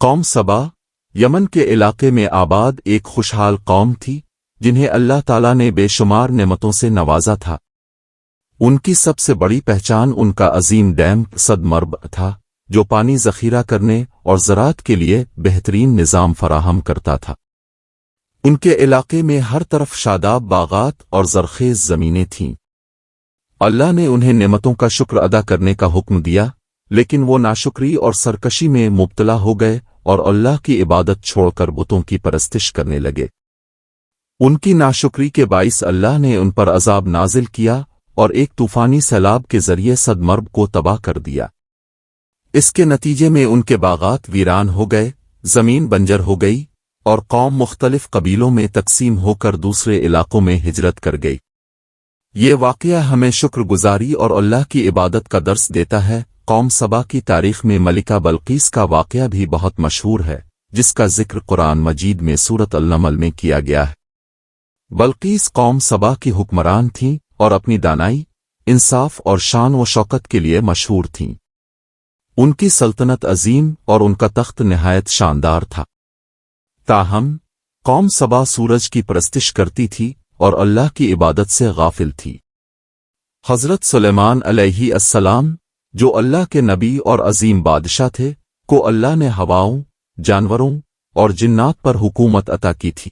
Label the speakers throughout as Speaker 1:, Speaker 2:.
Speaker 1: قوم سبا یمن کے علاقے میں آباد ایک خوشحال قوم تھی جنہیں اللہ تعالیٰ نے بے شمار نعمتوں سے نوازا تھا۔ ان کی سب سے بڑی پہچان ان کا عظیم ڈیم صد مرب تھا جو پانی ذخیرہ کرنے اور زراعت کے لیے بہترین نظام فراہم کرتا تھا۔ ان کے علاقے میں ہر طرف شاداب باغات اور زرخیز زمینیں تھیں۔ اللہ نے انہیں نعمتوں کا شکر ادا کرنے کا حکم دیا، لیکن وہ ناشکری اور سرکشی میں مبتلا ہو گئے اور اللہ کی عبادت چھوڑ کر بتوں کی پرستش کرنے لگے۔ ان کی ناشکری کے باعث اللہ نے ان پر عذاب نازل کیا اور ایک طوفانی سیلاب کے ذریعے صد مرب کو تباہ کر دیا۔ اس کے نتیجے میں ان کے باغات ویران ہو گئے، زمین بنجر ہو گئی اور قوم مختلف قبیلوں میں تقسیم ہو کر دوسرے علاقوں میں ہجرت کر گئی۔ یہ واقعہ ہمیں شکر گزاری اور اللہ کی عبادت کا درس دیتا ہے۔ قوم سبا کی تاریخ میں ملکہ بلقیس کا واقعہ بھی بہت مشہور ہے، جس کا ذکر قرآن مجید میں سورۃ النمل میں کیا گیا ہے۔ بلقیس قوم سبا کی حکمران تھیں اور اپنی دانائی، انصاف اور شان و شوکت کے لیے مشہور تھیں۔ ان کی سلطنت عظیم اور ان کا تخت نہایت شاندار تھا۔ تاہم قوم سبا سورج کی پرستش کرتی تھی اور اللہ کی عبادت سے غافل تھی۔ حضرت سلیمان علیہ السلام جو اللہ کے نبی اور عظیم بادشاہ تھے کو اللہ نے ہواؤں، جانوروں اور جنات پر حکومت عطا کی تھی۔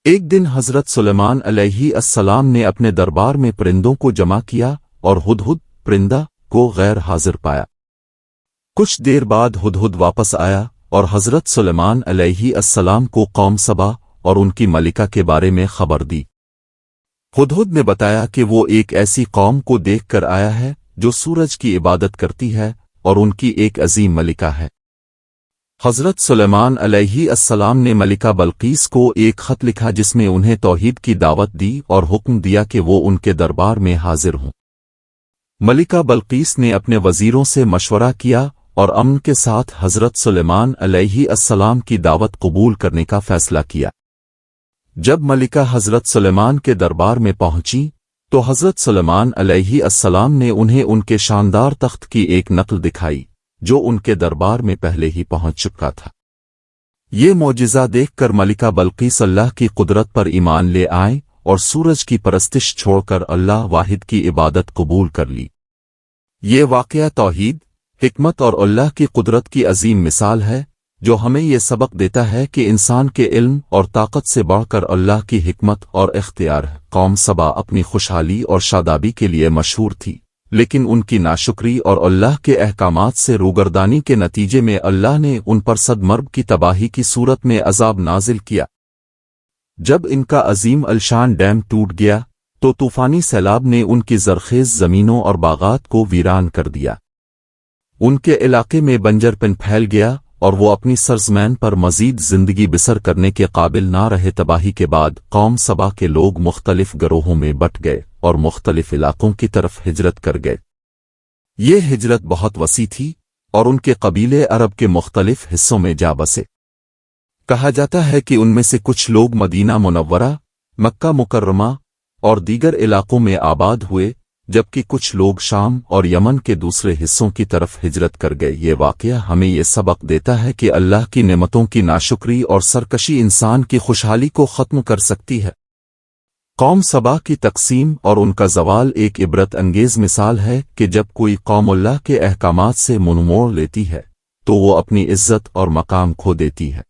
Speaker 1: ایک دن حضرت سلیمان علیہ السلام نے اپنے دربار میں پرندوں کو جمع کیا اور ہدہد پرندہ کو غیر حاضر پایا۔ کچھ دیر بعد ہدہد واپس آیا اور حضرت سلیمان علیہ السلام کو قوم سبا اور ان کی ملکہ کے بارے میں خبر دی۔ ہدہد نے بتایا کہ وہ ایک ایسی قوم کو دیکھ کر آیا ہے جو سورج کی عبادت کرتی ہے اور ان کی ایک عظیم ملکہ ہے۔ حضرت سلیمان علیہ السلام نے ملکہ بلقیس کو ایک خط لکھا جس میں انہیں توحید کی دعوت دی اور حکم دیا کہ وہ ان کے دربار میں حاضر ہوں۔ ملکہ بلقیس نے اپنے وزیروں سے مشورہ کیا اور امن کے ساتھ حضرت سلیمان علیہ السلام کی دعوت قبول کرنے کا فیصلہ کیا۔ جب ملکہ حضرت سلیمان کے دربار میں پہنچی تو حضرت سلیمان علیہ السلام نے انہیں ان کے شاندار تخت کی ایک نقل دکھائی جو ان کے دربار میں پہلے ہی پہنچ چکا تھا۔ یہ معجزہ دیکھ کر ملکہ بلقیس اللہ کی قدرت پر ایمان لے آئیں اور سورج کی پرستش چھوڑ کر اللہ واحد کی عبادت قبول کر لی۔ یہ واقعہ توحید، حکمت اور اللہ کی قدرت کی عظیم مثال ہے جو ہمیں یہ سبق دیتا ہے کہ انسان کے علم اور طاقت سے بڑھ کر اللہ کی حکمت اور اختیار ہے۔ قوم سبا اپنی خوشحالی اور شادابی کے لیے مشہور تھی، لیکن ان کی ناشکری اور اللہ کے احکامات سے روگردانی کے نتیجے میں اللہ نے ان پر صد مرب کی تباہی کی صورت میں عذاب نازل کیا۔ جب ان کا عظیم الشان ڈیم ٹوٹ گیا تو طوفانی سیلاب نے ان کی زرخیز زمینوں اور باغات کو ویران کر دیا۔ ان کے علاقے میں بنجر پن پھیل گیا اور وہ اپنی سرزمین پر مزید زندگی بسر کرنے کے قابل نہ رہے۔ تباہی کے بعد قوم سبا کے لوگ مختلف گروہوں میں بٹ گئے اور مختلف علاقوں کی طرف ہجرت کر گئے۔ یہ ہجرت بہت وسیع تھی اور ان کے قبیلے عرب کے مختلف حصوں میں جا بسے۔ کہا جاتا ہے کہ ان میں سے کچھ لوگ مدینہ منورہ، مکہ مکرمہ اور دیگر علاقوں میں آباد ہوئے، جبکہ کچھ لوگ شام اور یمن کے دوسرے حصوں کی طرف ہجرت کر گئے۔ یہ واقعہ ہمیں یہ سبق دیتا ہے کہ اللہ کی نعمتوں کی ناشکری اور سرکشی انسان کی خوشحالی کو ختم کر سکتی ہے۔ قوم سبا کی تقسیم اور ان کا زوال ایک عبرت انگیز مثال ہے کہ جب کوئی قوم اللہ کے احکامات سے منہ موڑ لیتی ہے تو وہ اپنی عزت اور مقام کھو دیتی ہے۔